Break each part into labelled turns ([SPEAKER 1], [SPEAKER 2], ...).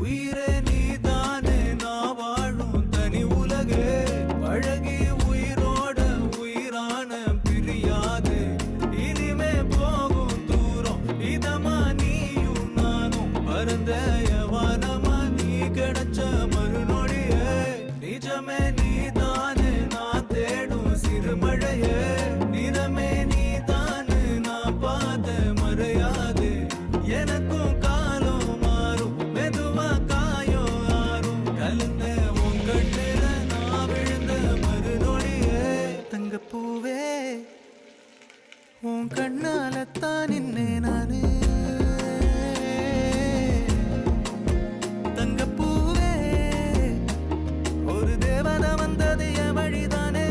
[SPEAKER 1] உயிரே நீதானே நான் வாழும் தனி உலகே பழகி உயிரோட உயிரான பிரியாது இனிமே போகும் தூரம் இதமா நீயும் நானும் பரந்த வானமா நீ கிடைச்ச மறுநொடியே நிஜமே நீதானே நான் தேடும் சிறுமழையே நிறமே நீதானே நான் பார்த்த மறையாது எனக்கும் காலம் மாறும் மெதுவா காயோ ஆறும் கலந்த உன் கண்ணுல நான் விழுந்த மறுநொடியே தங்கப்பூவே உன் கண்ணாலத்தான் நின்னே நானே தங்கப்பூவே ஒரு தேவதை வந்தது என் வழிதானே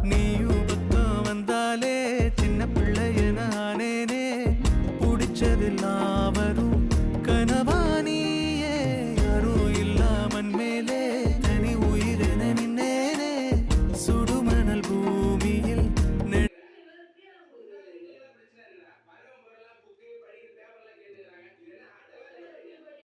[SPEAKER 1] நீயும் பக்கம் வந்தாலே சின்ன பிள்ளைய நானேனே பிடிச்சதெல்லாம் வரும்